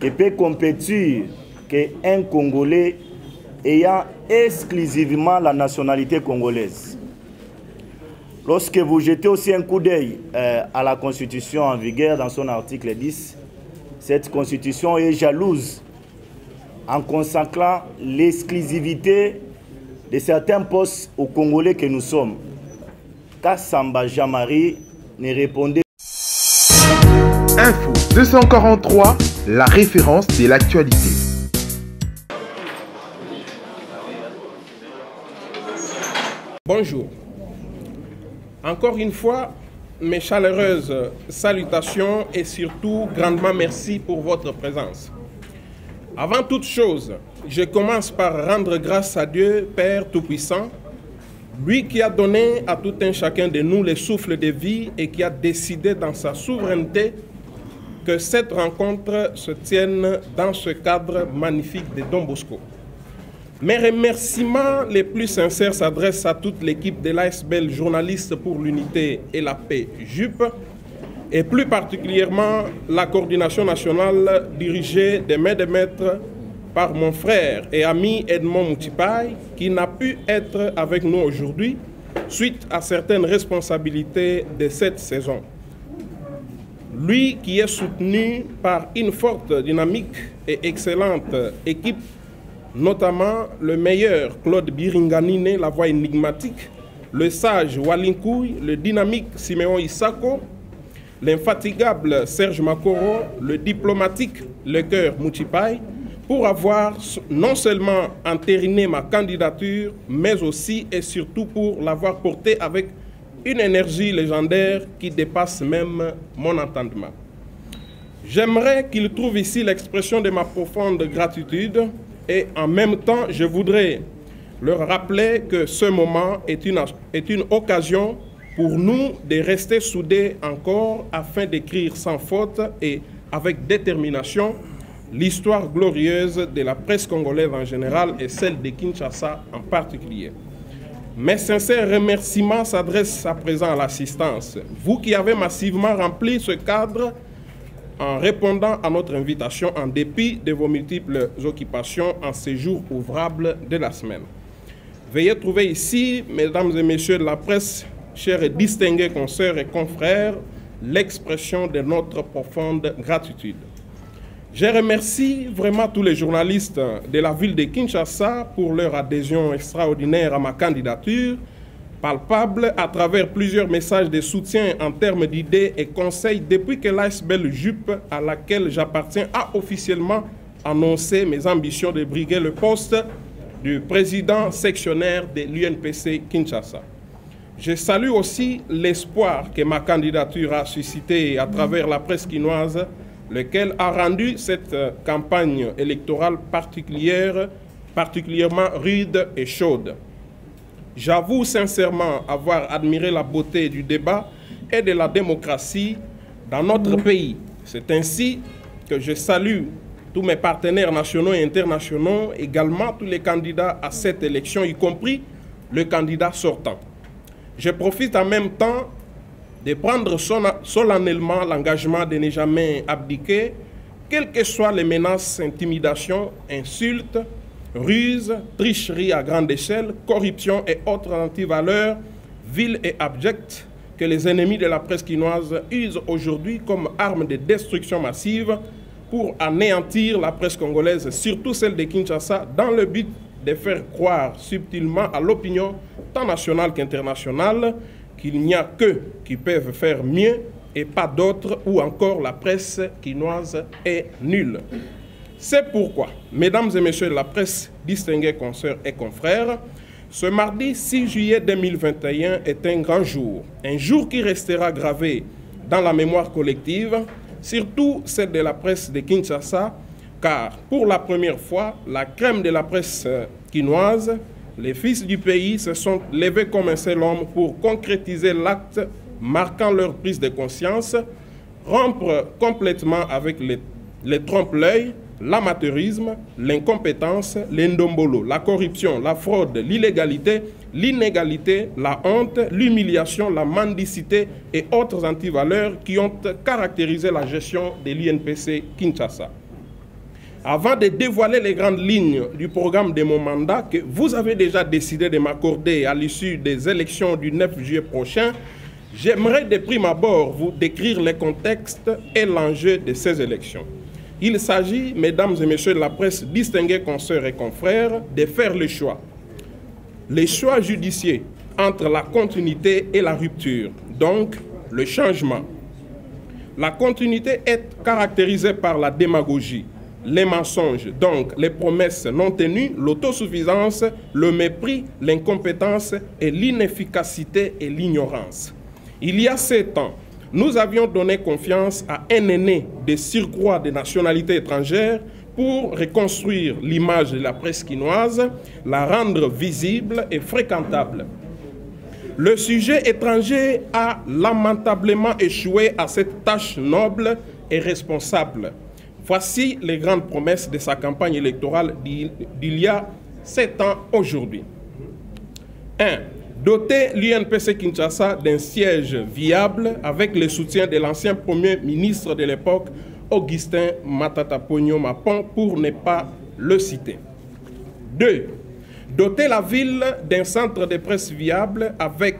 qui peut compétir qu'un Congolais ayant exclusivement la nationalité congolaise. Lorsque vous jetez aussi un coup d'œil à la Constitution en vigueur dans son article 10, cette Constitution est jalouse en consacrant l'exclusivité de certains postes aux Congolais que nous sommes. Kassamba Jean-Marie ne répondait. Info 243, la référence de l'actualité. Bonjour. Encore une fois, mes chaleureuses salutations et surtout grandement merci pour votre présence. Avant toute chose, je commence par rendre grâce à Dieu, Père Tout-Puissant, lui qui a donné à tout un chacun de nous le souffle de vie et qui a décidé dans sa souveraineté que cette rencontre se tienne dans ce cadre magnifique de Don Bosco. Mes remerciements les plus sincères s'adressent à toute l'équipe de l'ASBL Journalistes pour l'Unité et la Paix, JUP, et plus particulièrement la coordination nationale dirigée de main de maître par mon frère et ami Edmond Moutipaï, qui n'a pu être avec nous aujourd'hui suite à certaines responsabilités de cette saison. Lui qui est soutenu par une forte dynamique et excellente équipe, notamment le meilleur Claude Biringanine, la voix énigmatique, le sage Walinkouy, le dynamique Siméon Isako, l'infatigable Serge Makoro, le diplomatique Le Cœur Moutipaï, pour avoir non seulement entériné ma candidature, mais aussi et surtout pour l'avoir portée avec une énergie légendaire qui dépasse même mon entendement. J'aimerais qu'il trouve ici l'expression de ma profonde gratitude et en même temps, je voudrais leur rappeler que ce moment est une occasion pour nous de rester soudés encore afin d'écrire sans faute et avec détermination l'histoire glorieuse de la presse congolaise en général et celle de Kinshasa en particulier. Mes sincères remerciements s'adressent à présent à l'assistance. Vous qui avez massivement rempli ce cadre en répondant à notre invitation en dépit de vos multiples occupations en séjour ouvrable de la semaine. Veuillez trouver ici, mesdames et messieurs de la presse, chers et distingués consoeurs et confrères, l'expression de notre profonde gratitude. Je remercie vraiment tous les journalistes de la ville de Kinshasa pour leur adhésion extraordinaire à ma candidature, palpable à travers plusieurs messages de soutien en termes d'idées et conseils depuis que l'ASBL JUP, à laquelle j'appartiens, a officiellement annoncé mes ambitions de briguer le poste du président sectionnaire de l'UNPC Kinshasa. Je salue aussi l'espoir que ma candidature a suscité à travers la presse quinoise, lequel a rendu cette campagne électorale particulièrement rude et chaude. J'avoue sincèrement avoir admiré la beauté du débat et de la démocratie dans notre pays. C'est ainsi que je salue tous mes partenaires nationaux et internationaux, également tous les candidats à cette élection, y compris le candidat sortant. Je profite en même temps de prendre solennellement l'engagement de ne jamais abdiquer, quelles que soient les menaces, intimidations, insultes, ruses, tricheries à grande échelle, corruption et autres antivaleurs viles et abjectes que les ennemis de la presse quinoise usent aujourd'hui comme arme de destruction massive pour anéantir la presse congolaise, surtout celle de Kinshasa, dans le but de faire croire subtilement à l'opinion tant nationale qu'internationale qu'il n'y a qu'eux qui peuvent faire mieux et pas d'autres, ou encore la presse quinoise est nulle. C'est pourquoi, mesdames et messieurs de la presse, distingués consoeurs et confrères, ce mardi 6 juillet 2021 est un grand jour qui restera gravé dans la mémoire collective, surtout celle de la presse de Kinshasa, car pour la première fois, la crème de la presse quinoise, les fils du pays se sont levés comme un seul homme pour concrétiser l'acte marquant leur prise de conscience, rompre complètement avec les trompe-l'œil, l'amateurisme, l'incompétence, l'indombolo, la corruption, la fraude, l'illégalité, l'inégalité, la honte, l'humiliation, la mendicité et autres antivaleurs qui ont caractérisé la gestion de l'INPC Kinshasa. Avant de dévoiler les grandes lignes du programme de mon mandat que vous avez déjà décidé de m'accorder à l'issue des élections du 9 juillet prochain, j'aimerais de prime abord vous décrire le contexte et l'enjeu de ces élections. Il s'agit, mesdames et messieurs de la presse, distingués consoeurs et confrères, de faire le choix. Les choix judiciaires entre la continuité et la rupture, donc le changement. La continuité est caractérisée par la démagogie, les mensonges, donc les promesses non tenues, l'autosuffisance, le mépris, l'incompétence et l'inefficacité et l'ignorance. Il y a 7 ans, nous avions donné confiance à un aîné de surcroît de nationalité étrangère pour reconstruire l'image de la presse quinoise, la rendre visible et fréquentable. Le sujet étranger a lamentablement échoué à cette tâche noble et responsable. Voici les grandes promesses de sa campagne électorale d'il y a 7 ans aujourd'hui. 1. Doter l'UNPC Kinshasa d'un siège viable avec le soutien de l'ancien Premier ministre de l'époque, Augustin Matata Ponyo Mapon, pour ne pas le citer. 2. Doter la ville d'un centre de presse viable avec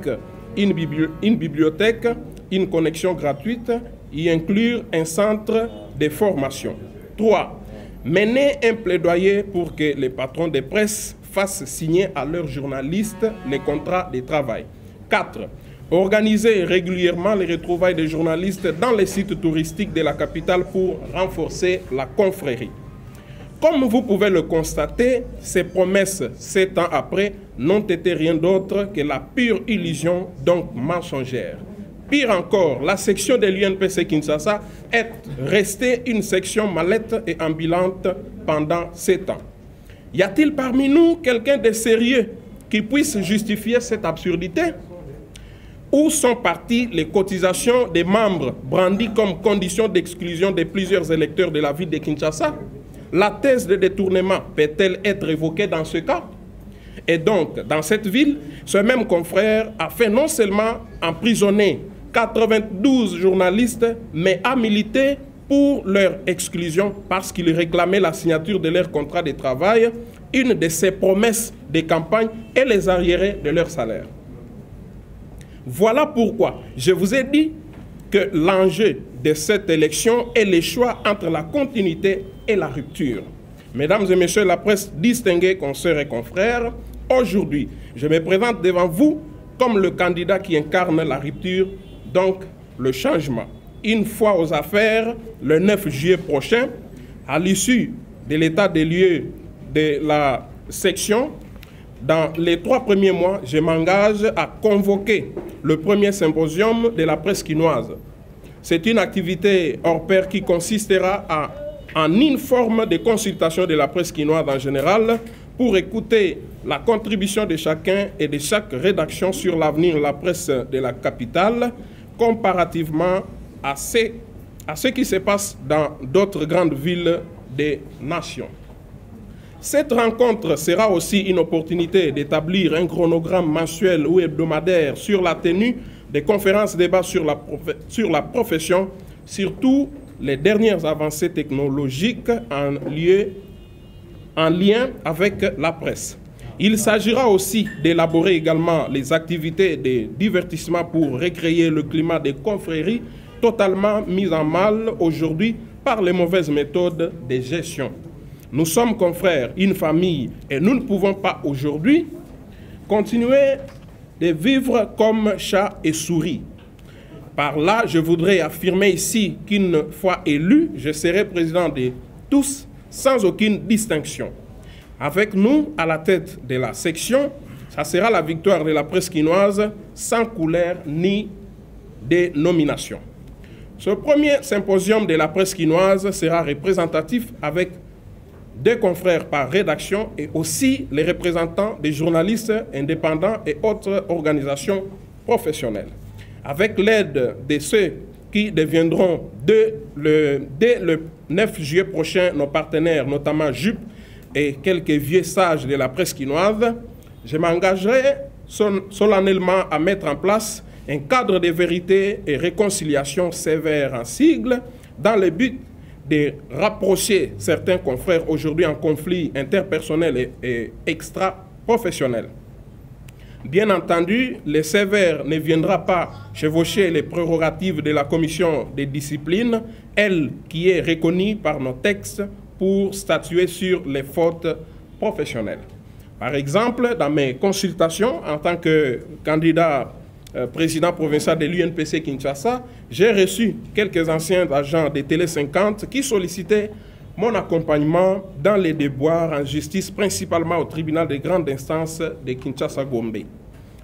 une bibliothèque, une connexion gratuite, y inclure un centre de formation. 3. Mener un plaidoyer pour que les patrons de presse fassent signer à leurs journalistes les contrats de travail. 4. Organiser régulièrement les retrouvailles des journalistes dans les sites touristiques de la capitale pour renforcer la confrérie. Comme vous pouvez le constater, ces promesses, 7 ans après, n'ont été rien d'autre que la pure illusion, donc mensongère. Pire encore, la section de l'UNPC Kinshasa est restée une section mallette et ambulante pendant 7 ans. Y a-t-il parmi nous quelqu'un de sérieux qui puisse justifier cette absurdité? Où sont parties les cotisations des membres brandies comme condition d'exclusion de plusieurs électeurs de la ville de Kinshasa? La thèse de détournement peut-elle être évoquée dans ce cas? Et donc, dans cette ville, ce même confrère a fait non seulement emprisonner 92 journalistes, mais a milité pour leur exclusion parce qu'ils réclamaient la signature de leur contrat de travail, une de ses promesses de campagne, et les arriérés de leur salaire. Voilà pourquoi je vous ai dit que l'enjeu de cette élection est le choix entre la continuité et la rupture. Mesdames et messieurs de la presse, distingués consoeurs et confrères, aujourd'hui, je me présente devant vous comme le candidat qui incarne la rupture, donc le changement. Une fois aux affaires, le 9 juillet prochain, à l'issue de l'état des lieux de la section, dans les 3 premiers mois, je m'engage à convoquer le premier symposium de la presse quinoise. C'est une activité hors pair qui consistera en une forme de consultation de la presse quinoise en général pour écouter la contribution de chacun et de chaque rédaction sur l'avenir de la presse de la capitale comparativement à ce qui se passe dans d'autres grandes villes des nations. Cette rencontre sera aussi une opportunité d'établir un chronogramme mensuel ou hebdomadaire sur la tenue des conférences débats sur la profession, surtout les dernières avancées technologiques en lien avec la presse. Il s'agira aussi d'élaborer également les activités de divertissement pour recréer le climat des confréries totalement mis en mal aujourd'hui par les mauvaises méthodes de gestion. Nous sommes confrères, une famille, et nous ne pouvons pas aujourd'hui continuer de vivre comme chat et souris. Par là, je voudrais affirmer ici qu'une fois élu, je serai président de tous, sans aucune distinction. Avec nous, à la tête de la section, ça sera la victoire de la presse quinoise, sans couleur ni dénomination. Ce premier symposium de la presse quinoise sera représentatif avec 2 confrères par rédaction et aussi les représentants des journalistes indépendants et autres organisations professionnelles. Avec l'aide de ceux qui deviendront dès le 9 juillet prochain nos partenaires, notamment JUP et quelques vieux sages de la presse quinoise, je m'engagerai solennellement à mettre en place un cadre de vérité et réconciliation sévère en sigle dans le but de rapprocher certains confrères aujourd'hui en conflit interpersonnel et extra-professionnel. Bien entendu, le sévère ne viendra pas chevaucher les prérogatives de la commission des disciplines, elle qui est reconnue par nos textes pour statuer sur les fautes professionnelles. Par exemple, dans mes consultations en tant que candidat président provincial de l'UNPC Kinshasa, j'ai reçu quelques anciens agents de Télé 50 qui sollicitaient mon accompagnement dans les déboires en justice, principalement au tribunal de grande instance de Kinshasa-Gombe.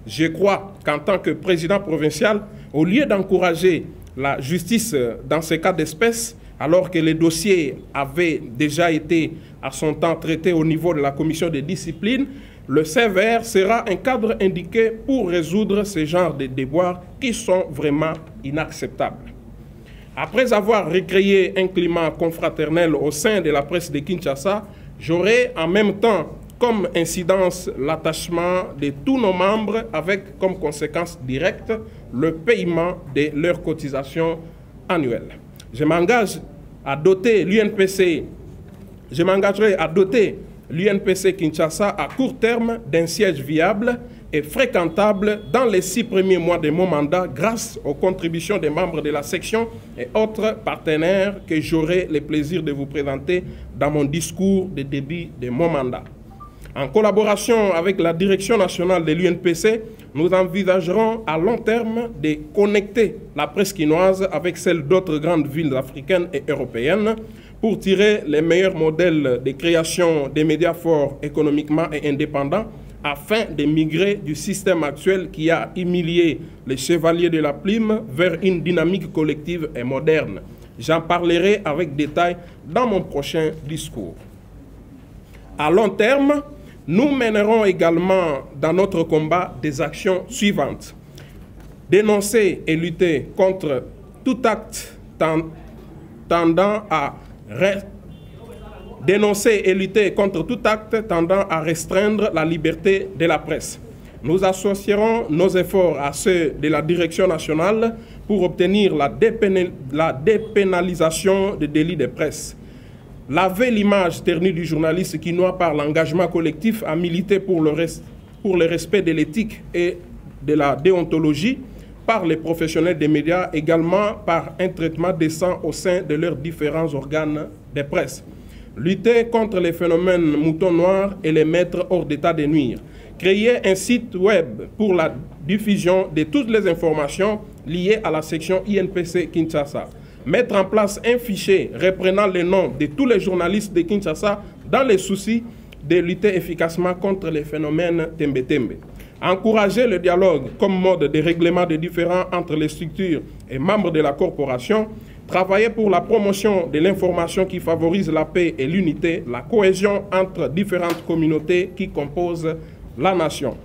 Je crois qu'en tant que président provincial, au lieu d'encourager la justice dans ces cas d'espèce, alors que les dossiers avaient déjà été à son temps traités au niveau de la commission de discipline, le sévère sera un cadre indiqué pour résoudre ce genre de déboires qui sont vraiment inacceptables. Après avoir recréé un climat confraternel au sein de la presse de Kinshasa, j'aurai en même temps comme incidence l'attachement de tous nos membres avec comme conséquence directe le paiement de leurs cotisations annuelles. Je m'engagerai à doter l'UNPC Kinshasa à court terme d'un siège viable et fréquentable dans les 6 premiers mois de mon mandat grâce aux contributions des membres de la section et autres partenaires que j'aurai le plaisir de vous présenter dans mon discours de début de mon mandat. En collaboration avec la direction nationale de l'UNPC, nous envisagerons à long terme de connecter la presse quinoise avec celle d'autres grandes villes africaines et européennes pour tirer les meilleurs modèles de création des médias forts économiquement et indépendants afin de migrer du système actuel qui a humilié les chevaliers de la plume vers une dynamique collective et moderne. J'en parlerai avec détail dans mon prochain discours. À long terme, nous mènerons également dans notre combat des actions suivantes. Dénoncer et lutter contre tout acte tendant à restreindre la liberté de la presse. Nous associerons nos efforts à ceux de la direction nationale pour obtenir la dépénalisation des délits de presse. Laver l'image ternie du journaliste quinois par l'engagement collectif à militer pour le respect de l'éthique et de la déontologie par les professionnels des médias, également par un traitement décent au sein de leurs différents organes de presse. Lutter contre les phénomènes moutons noirs et les mettre hors d'état de nuire. Créer un site web pour la diffusion de toutes les informations liées à la section INPC Kinshasa. Mettre en place un fichier reprenant les noms de tous les journalistes de Kinshasa dans le souci de lutter efficacement contre les phénomènes tembe-tembe. Encourager le dialogue comme mode de règlement des différends entre les structures et membres de la corporation. Travailler pour la promotion de l'information qui favorise la paix et l'unité, la cohésion entre différentes communautés qui composent la nation.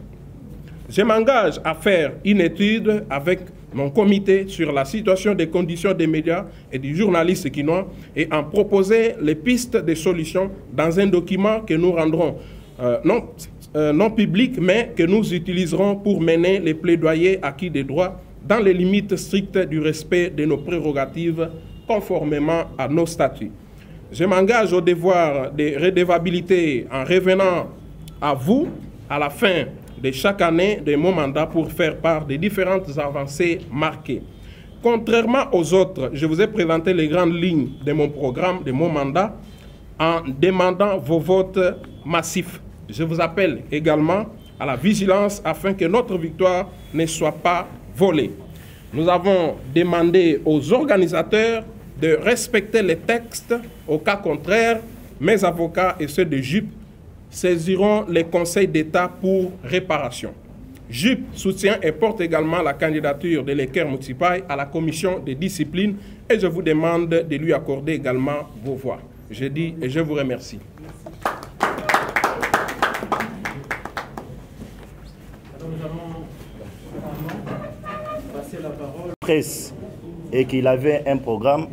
Je m'engage à faire une étude avec mon comité sur la situation des conditions des médias et du journaliste quinois et en proposer les pistes de solutions dans un document que nous rendrons non public, mais que nous utiliserons pour mener les plaidoyers acquis des droits dans les limites strictes du respect de nos prérogatives conformément à nos statuts. Je m'engage au devoir de redevabilité en revenant à vous à la fin de chaque année de mon mandat pour faire part des différentes avancées marquées. Contrairement aux autres, je vous ai présenté les grandes lignes de mon programme, de mon mandat, en demandant vos votes massifs. Je vous appelle également à la vigilance afin que notre victoire ne soit pas volée. Nous avons demandé aux organisateurs de respecter les textes. Au cas contraire, mes avocats et ceux de JUP saisiront les conseils d'État pour réparation. JUP soutient et porte également la candidature de l'Eker Moutipai à la commission des disciplines et je vous demande de lui accorder également vos voix. Je dis et je vous remercie. Nous allons passer la parole. Presse et qu'il avait un programme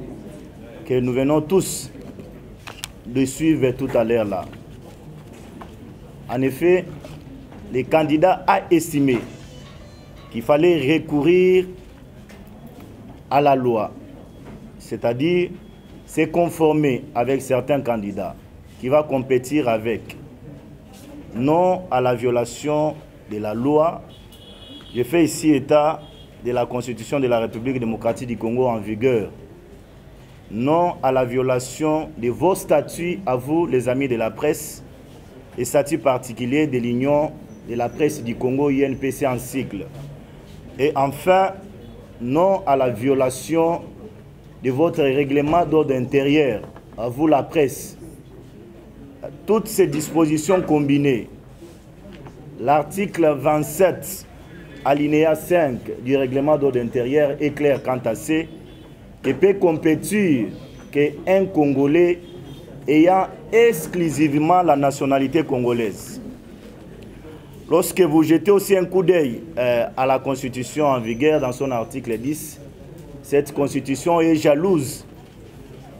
que nous venons tous de suivre tout à l'heure là. En effet, le candidat a estimé qu'il fallait recourir à la loi, c'est-à-dire s'est conformé avec certains candidats qui va compétir avec, non à la violation de la loi. Je fais ici état de la Constitution de la République démocratique du Congo en vigueur, non à la violation de vos statuts à vous, les amis de la presse, et statuts particuliers de l'Union de la presse du Congo, INPC en sigle. Et enfin, non à la violation de votre règlement d'ordre intérieur, à vous la presse. Toutes ces dispositions combinées, l'article 27, alinéa 5 du règlement d'ordre intérieur est clair quant à ce qui peut compétir qu'un Congolais ayant exclusivement la nationalité congolaise. Lorsque vous jetez aussi un coup d'œil à la Constitution en vigueur dans son article 10, cette Constitution est jalouse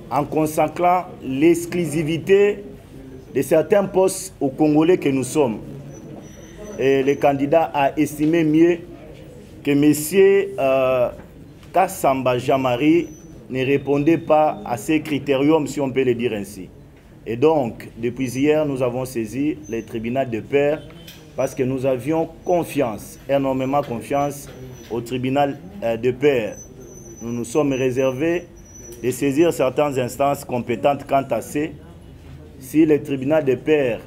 en consacrant l'exclusivité de certains postes aux Congolais que nous sommes. Et le candidat a estimé mieux que M. Kassamba Jean-Marie ne répondait pas à ces critériums, si on peut le dire ainsi. Et donc, depuis hier, nous avons saisi le tribunal de paix parce que nous avions confiance, énormément confiance au tribunal de paix. Nous nous sommes réservés de saisir certaines instances compétentes quant à ce. Si le tribunal de paix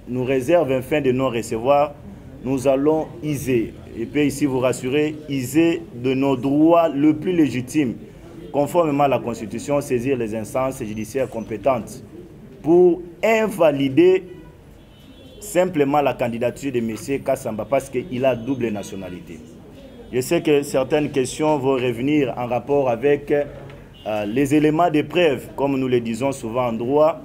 nous réserve un fin de non-recevoir, nous allons iser, et puis ici vous rassurer, iser de nos droits le plus légitimes, conformément à la Constitution, saisir les instances judiciaires compétentes pour invalider simplement la candidature de M. Kassamba parce qu'il a double nationalité. Je sais que certaines questions vont revenir en rapport avec les éléments de preuve, comme nous le disons souvent en droit.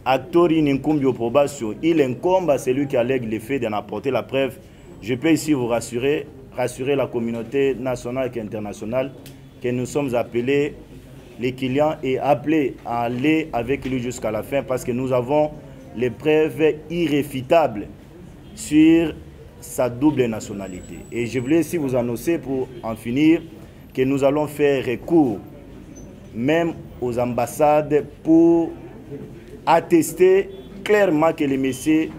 Actori n'incumbio probation, il incombe à celui qui allègue les faits d'en apporter la preuve. Je peux ici vous rassurer la communauté nationale et internationale que nous sommes appelés, les clients, et appelés à aller avec lui jusqu'à la fin parce que nous avons les preuves irréfutables sur sa double nationalité. Et je voulais ici vous annoncer pour en finir que nous allons faire recours même aux ambassades pour attester clairement que le monsieur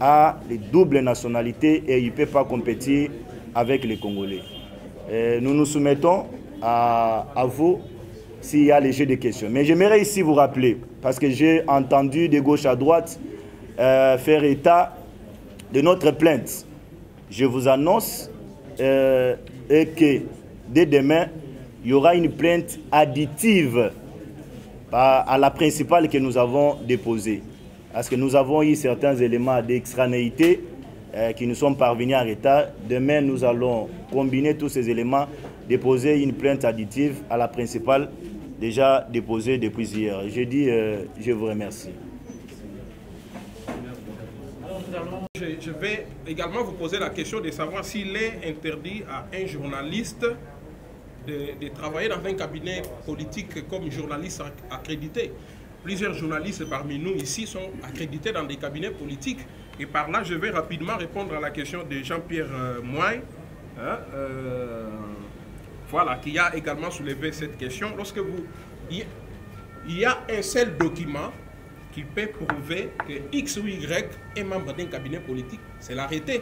a les doubles nationalités et il ne peut pas compétir avec les Congolais. Nous nous soumettons à vous s'il y a les jeux de questions. Mais j'aimerais ici vous rappeler, parce que j'ai entendu de gauche à droite faire état de notre plainte. Je vous annonce que dès demain, il y aura une plainte additive à la principale que nous avons déposée. Parce que nous avons eu certains éléments d'extranéité qui nous sont parvenus en retard. Demain, nous allons combiner tous ces éléments, déposer une plainte additive à la principale déjà déposée depuis hier. Je dis, je vous remercie. Je vais également vous poser la question de savoir s'il est interdit à un journaliste de travailler dans un cabinet politique comme journaliste accrédité. Plusieurs journalistes parmi nous ici sont accrédités dans des cabinets politiques. Et par là, je vais rapidement répondre à la question de Jean-Pierre Mouaille, voilà, qui a également soulevé cette question. Lorsque il y a un seul document qui peut prouver que X ou Y est membre d'un cabinet politique, c'est l'arrêté.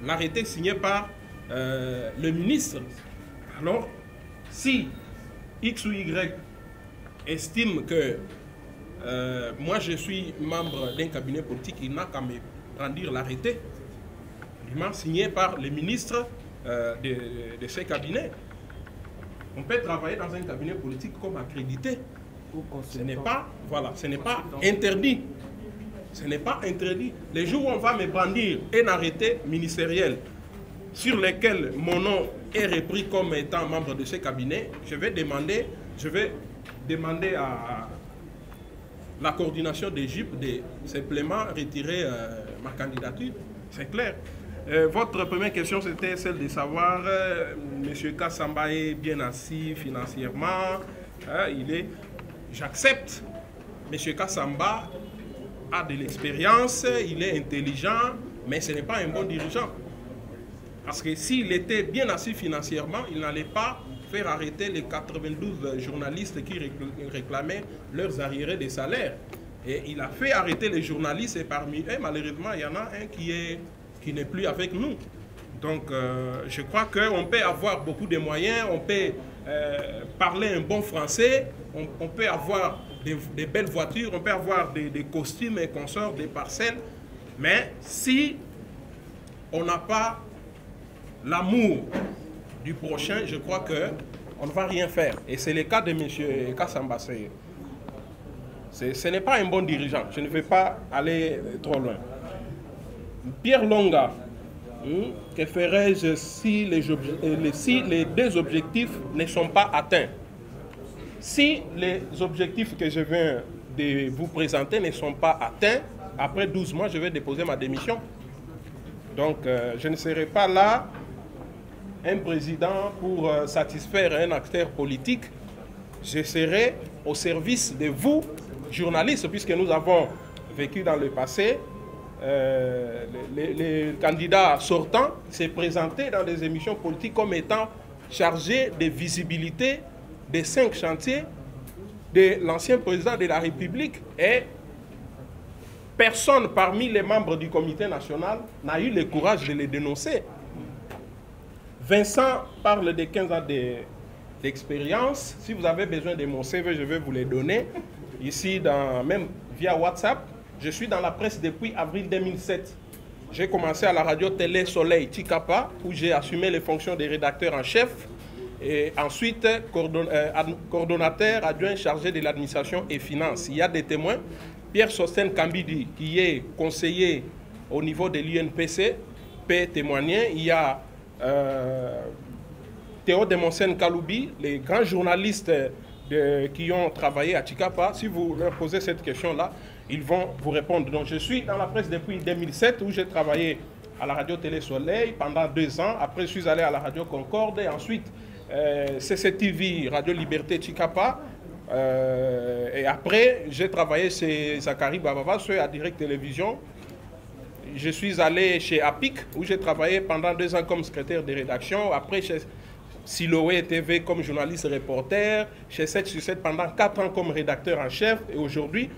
L'arrêté signé par le ministre. Alors, si X ou Y estime que moi je suis membre d'un cabinet politique, il n'a qu'à me brandir l'arrêté signé par le ministre de ce cabinet. On peut travailler dans un cabinet politique comme accrédité. Ce n'est pas, voilà, ce n'est pas interdit. Ce n'est pas interdit. Les jours où on va me brandir un arrêté ministériel sur lequel mon nom est repris comme étant membre de ce cabinet, je vais demander à la coordination des JIP de simplement retirer ma candidature. C'est clair. Votre première question, c'était celle de savoir M. Kassamba est bien assis financièrement. J'accepte. M. Kassamba a de l'expérience, il est intelligent, mais ce n'est pas un bon dirigeant. Parce que s'il était bien assis financièrement, il n'allait pas faire arrêter les 92 journalistes qui réclamaient leurs arriérés de salaire. Et il a fait arrêter les journalistes et parmi eux, malheureusement, il y en a un qui n'est plus avec nous. Donc, je crois qu'on peut avoir beaucoup de moyens, on peut parler un bon français, on peut avoir des belles voitures, on peut avoir des costumes et consorts, des parcelles, mais si on n'a pas l'amour du prochain, je crois qu'on ne va rien faire. Et c'est le cas de M. Kassamba. Ce n'est pas un bon dirigeant. Je ne vais pas aller trop loin. Pierre Longa, que ferais-je si les deux objectifs ne sont pas atteints? Si les objectifs que je viens de vous présenter ne sont pas atteints, après 12 mois, je vais déposer ma démission. Donc, je ne serai pas là, un président pour satisfaire un acteur politique. Je serai au service de vous, journalistes, puisque nous avons vécu dans le passé. Les candidats sortants s'est présenté dans des émissions politiques comme étant chargés de visibilité des 5 chantiers de l'ancien président de la République, et personne parmi les membres du comité national n'a eu le courage de les dénoncer. Vincent parle de 15 ans d'expérience. Si vous avez besoin de mon CV, je vais vous les donner. Ici, même via WhatsApp, je suis dans la presse depuis avril 2007. J'ai commencé à la radio Télé Soleil Tikapa, où j'ai assumé les fonctions de rédacteur en chef. Et ensuite, coordonnateur adjoint chargé de l'administration et finances. Il y a des témoins. Pierre Sosten Kambidi, qui est conseiller au niveau de l'UNPC, peut témoigner. Il y a Théo Demonsen Kaloubi, les grands journalistes qui ont travaillé à Tikapa. Si vous leur posez cette question-là, ils vont vous répondre. Donc, je suis dans la presse depuis 2007, où j'ai travaillé à la radio Télé Soleil pendant 2 ans. Après, je suis allé à la radio Concorde. Et ensuite, CCTV, Radio Liberté Tikapa. Et après, j'ai travaillé chez Zachary Bababa, à Direct Télévision. Je suis allé chez APIC, où j'ai travaillé pendant 2 ans comme secrétaire de rédaction. Après, chez Siloé TV comme journaliste reporter. Chez 7 sur 7 pendant 4 ans comme rédacteur en chef. Et aujourd'hui,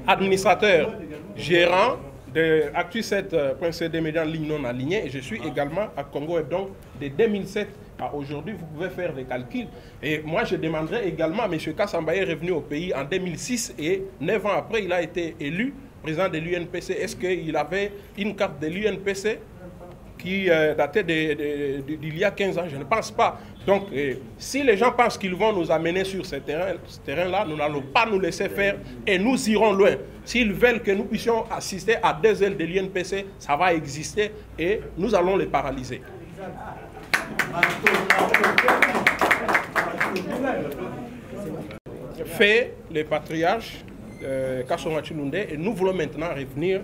administrateur gérant de Actu7.cd Médias en ligne non alignée. Et je suis également à Congo Web. Donc, de 2007 à aujourd'hui, vous pouvez faire des calculs. Et moi, je demanderai également, M. Kassamba est revenu au pays en 2006 et 9 ans après, il a été élu président de l'UNPC. Est-ce qu'il avait une carte de l'UNPC qui datait d'il y a 15 ans? Je ne pense pas. Donc, si les gens pensent qu'ils vont nous amener sur ce terrain-là, nous n'allons pas nous laisser faire et nous irons loin. S'ils veulent que nous puissions assister à 2 ailes de l'UNPC, ça va exister et nous allons les paralyser. Fait les patriarches Kassonga Chilunde, et nous voulons maintenant revenir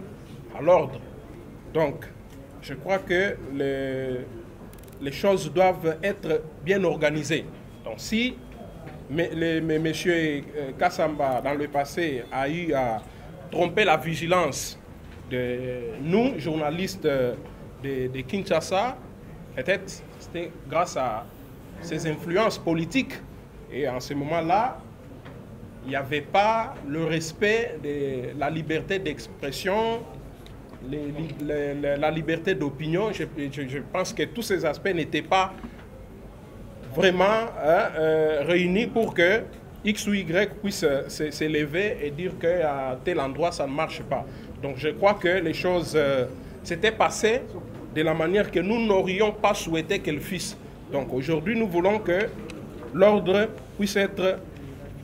à l'ordre. Donc, je crois que les choses doivent être bien organisées. Donc, si M. Kassamba, dans le passé, a eu à tromper la vigilance de nous, journalistes de Kinshasa, peut-être c'était grâce à ses influences politiques. Et en ce moment-là, il n'y avait pas le respect de la liberté d'expression, la liberté d'opinion. Je pense que tous ces aspects n'étaient pas vraiment réunis pour que X ou Y puisse s'élever et dire qu'à tel endroit, ça ne marche pas. Donc je crois que les choses s'étaient passées de la manière que nous n'aurions pas souhaité qu'elles fissent. Donc aujourd'hui, nous voulons que l'ordre puisse être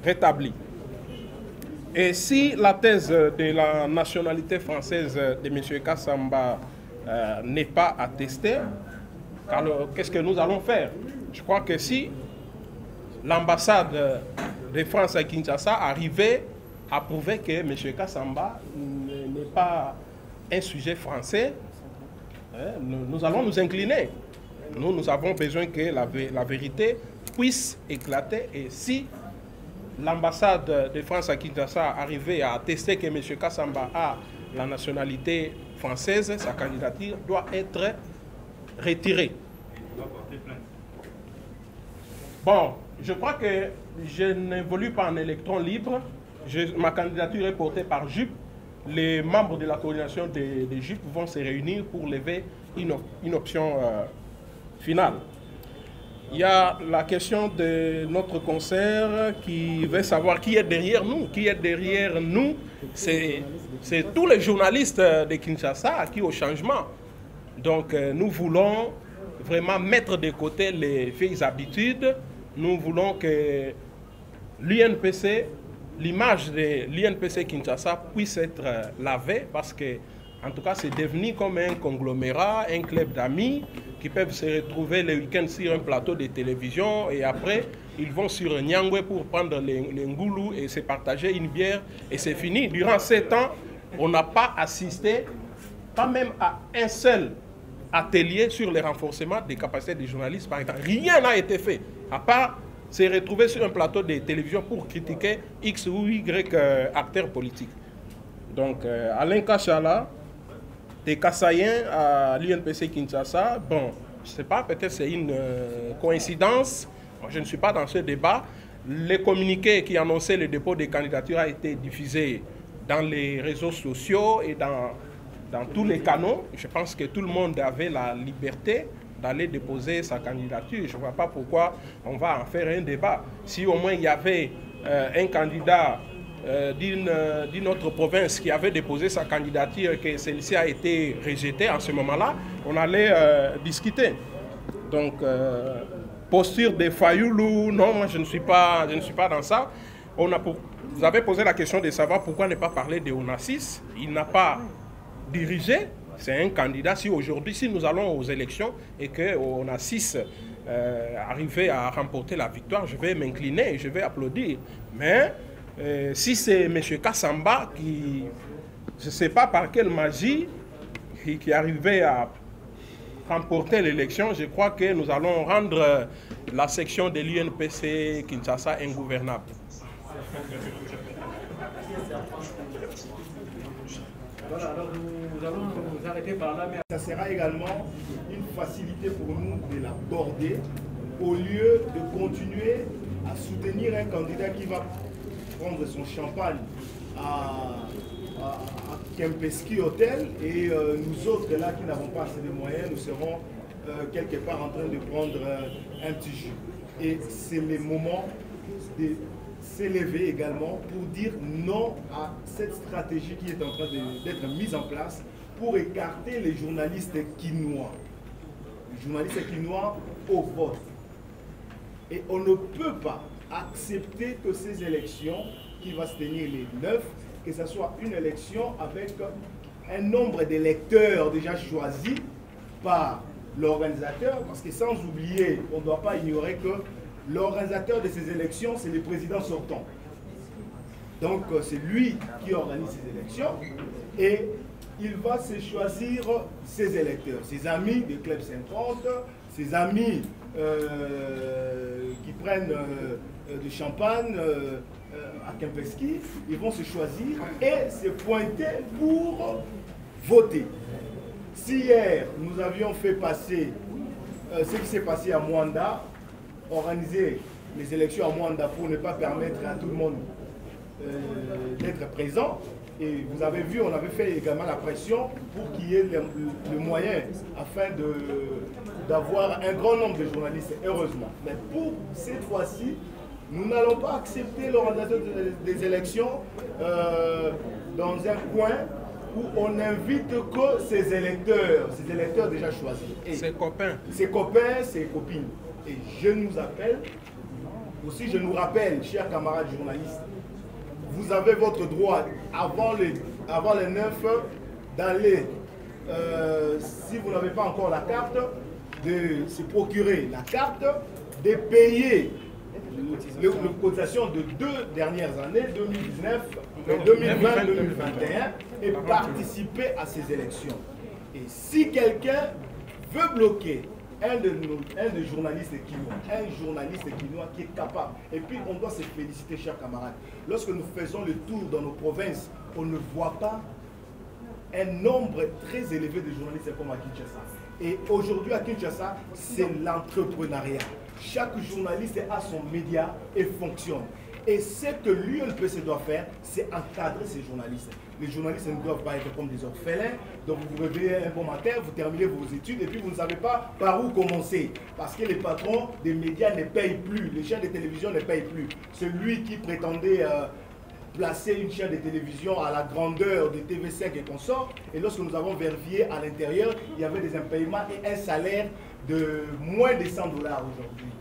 rétabli. Et si la thèse de la nationalité française de M. Kassamba n'est pas attestée, alors qu'est-ce que nous allons faire? Je crois que si l'ambassade de France à Kinshasa arrivait à prouver que M. Kassamba n'est pas un sujet français, nous allons nous incliner. Nous avons besoin que la vérité puisse éclater. Et si l'ambassade de France à Kinshasa arrivait à attester que M. Kassamba a la nationalité française, sa candidature doit être retirée. Bon, je crois que je n'évolue pas en électron libre. Ma candidature est portée par JUP. Les membres de la coordination des JUP vont se réunir pour lever une option finale. Il y a la question de notre concert qui veut savoir qui est derrière nous. Qui est derrière nous, c'est tous les journalistes de Kinshasa qui au changement. Donc nous voulons vraiment mettre de côté les vieilles habitudes. Nous voulons que l'UNPC, l'image de l'UNPC Kinshasa puisse être lavée parce que, en tout cas, c'est devenu comme un conglomérat, un club d'amis qui peuvent se retrouver le week-end sur un plateau de télévision et après, ils vont sur Nyangwe pour prendre les ngoulous et se partager une bière et c'est fini. Durant 7 ans, on n'a pas assisté, pas même à un seul atelier sur le renforcement des capacités des journalistes, par exemple. Rien n'a été fait, à part se retrouver sur un plateau de télévision pour critiquer X ou Y acteurs politiques. Donc, Alain Kachala, des Kassaïens à l'UNPC Kinshasa, bon, je ne sais pas, peut-être c'est une coïncidence. Moi, je ne suis pas dans ce débat. Le communiqué qui annonçait le dépôt des candidatures a été diffusé dans les réseaux sociaux et dans tous les canaux. Je pense que tout le monde avait la liberté d'aller déposer sa candidature. Je ne vois pas pourquoi on va en faire un débat. Si au moins il y avait un candidat d'une autre province qui avait déposé sa candidature et que celle-ci a été rejetée en ce moment-là, on allait discuter. Donc, posture des Fayoulou, non, moi je ne suis pas dans ça. Vous avez posé la question de savoir pourquoi ne pas parler de Onassis. Il n'a pas dirigé, c'est un candidat. Si aujourd'hui, si nous allons aux élections et qu'on a 6 arrivés à remporter la victoire, je vais m'incliner et je vais applaudir. Mais si c'est M. Kassamba qui, je ne sais pas par quelle magie, qui est arrivé à remporter l'élection, je crois que nous allons rendre la section de l'UNPC Kinshasa ingouvernable. Voilà, alors nous allons nous arrêter par là. Mais ça sera également une facilité pour nous de l'aborder au lieu de continuer à soutenir un candidat qui va prendre son champagne à Kempinski Hotel et nous autres là qui n'avons pas assez de moyens, nous serons quelque part en train de prendre un petit jus. Et c'est le moment de s'élever également pour dire non à cette stratégie qui est en train d'être mise en place pour écarter les journalistes quinois. Les journalistes quinois au vote. Et on ne peut pas accepter que ces élections qui vont se tenir les 9, que ce soit une élection avec un nombre d'électeurs déjà choisis par l'organisateur, parce que sans oublier, on ne doit pas ignorer que l'organisateur de ces élections, c'est le président sortant. Donc c'est lui qui organise ces élections et il va se choisir ses électeurs, ses amis du Club 50, ses amis qui prennent du champagne à Kempinski, ils vont se choisir et se pointer pour voter. Si hier nous avions fait passer ce qui s'est passé à Mwanda, organiser les élections à Mwanda pour ne pas permettre à tout le monde d'être présent, et vous avez vu, on avait fait également la pression pour qu'il y ait le moyen afin d'avoir un grand nombre de journalistes, heureusement. Mais pour cette fois-ci, nous n'allons pas accepter l'organisation des élections dans un coin où on n'invite que ses électeurs déjà choisis. Et ses copains, ses copines. Et je nous appelle, aussi je nous rappelle, chers camarades journalistes, vous avez votre droit avant les 9 d'aller, si vous n'avez pas encore la carte, de se procurer la carte, de payer les cotisations de 2 dernières années, 2019, 2020, 2021, et participer à ces élections. Et si quelqu'un veut bloquer un des journalistes quinois, un journaliste quinois qui est capable. Et puis on doit se féliciter, chers camarades. Lorsque nous faisons le tour dans nos provinces, on ne voit pas un nombre très élevé de journalistes comme à Kinshasa. Et aujourd'hui à Kinshasa, c'est l'entrepreneuriat. Chaque journaliste a son média et fonctionne. Et ce que l'UNPC doit faire, c'est encadrer ces journalistes. Les journalistes ne doivent pas être comme des orphelins. Donc vous vous réveillez un bon matin, vous terminez vos études et puis vous ne savez pas par où commencer. Parce que les patrons des médias ne payent plus, les chaînes de télévision ne payent plus. Celui qui prétendait placer une chaîne de télévision à la grandeur de TV5 et consorts, et lorsque nous avons vérifié à l'intérieur, il y avait des impayements et un salaire de moins de 100 $ aujourd'hui.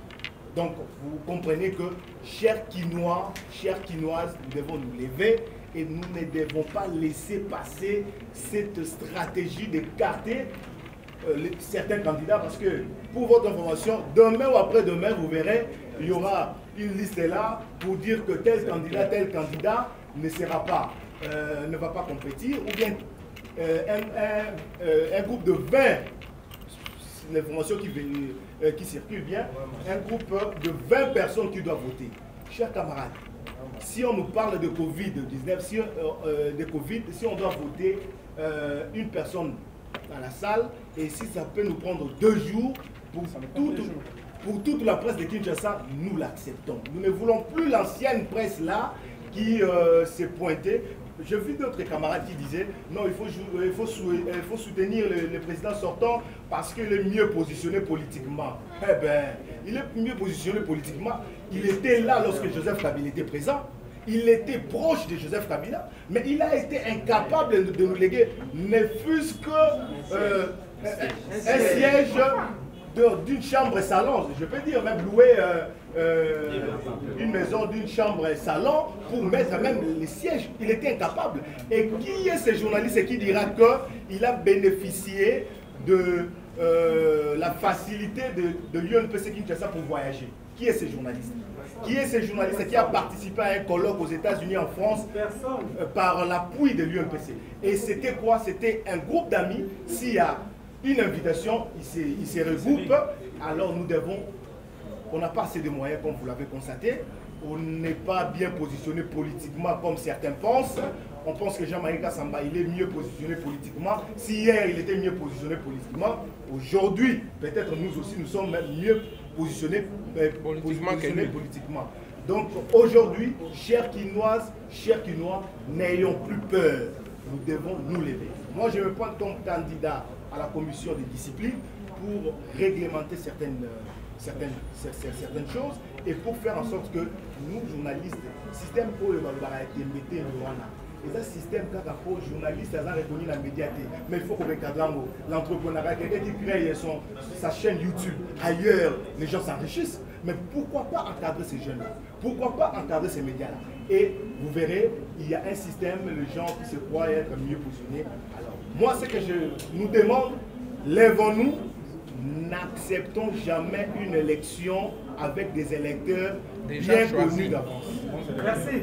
Donc, vous comprenez que, chers Quinois, chères Quinoises, nous devons nous lever et nous ne devons pas laisser passer cette stratégie d'écarter certains candidats parce que, pour votre information, demain ou après-demain, vous verrez, il y aura une liste là pour dire que tel candidat ne sera pas, ne va pas compétir, ou bien un groupe de 20, l'information qui circule bien, un groupe de 20 personnes qui doivent voter. Chers camarades, si on nous parle de Covid-19, si on doit voter une personne dans la salle, et si ça peut nous prendre 2 jours pour toute la presse de Kinshasa, nous l'acceptons. Nous ne voulons plus l'ancienne presse là qui s'est pointée. J'ai vu d'autres camarades qui disaient non, il faut soutenir le président sortant parce qu'il est mieux positionné politiquement. Eh bien, il est mieux positionné politiquement. Il était là lorsque Joseph Kabila était présent. Il était proche de Joseph Kabila, mais il a été incapable de nous léguer ne fût-ce que un siège d'une chambre-salon. Je peux dire même louer une maison d'une chambre-salon pour mettre même les sièges. Il était incapable. Et qui est ce journaliste qui dira qu'il a bénéficié de la facilité de l'UNPC Kinshasa pour voyager? Qui est ce journaliste? Qui est ce journaliste qui a participé à un colloque aux États-Unis, en France, par l'appui de l'UNPC? Et c'était quoi? C'était un groupe d'amis. S'il y a une invitation, ils se regroupent. Alors nous devons, on n'a pas assez de moyens comme vous l'avez constaté. On n'est pas bien positionné politiquement comme certains pensent. On pense que Jean-Marie Kassamba, il est mieux positionné politiquement. Si hier il était mieux positionné politiquement, aujourd'hui, peut-être nous aussi, nous sommes même mieux positionnés politiquement. Donc aujourd'hui, chères Quinoises, chers Quinois, n'ayons plus peur. Nous devons nous lever. Moi, je me prends comme candidat à la commission des disciplines pour réglementer certaines choses et pour faire en sorte que nous, journalistes, système pour le et un système pour les journalistes, ils ont reconnu la médiatique. Mais il faut qu'on recadre l'entrepreneuriat. Quelqu'un qui crée sa chaîne YouTube ailleurs, les gens s'enrichissent. Mais pourquoi pas encadrer ces jeunes-là? Pourquoi pas encadrer ces médias-là? Et vous verrez, il y a un système, les gens qui se croient être mieux positionnés. Alors, moi, ce que je nous demande, lèvons-nous, n'acceptons jamais une élection avec des électeurs bien connus d'avance. Merci.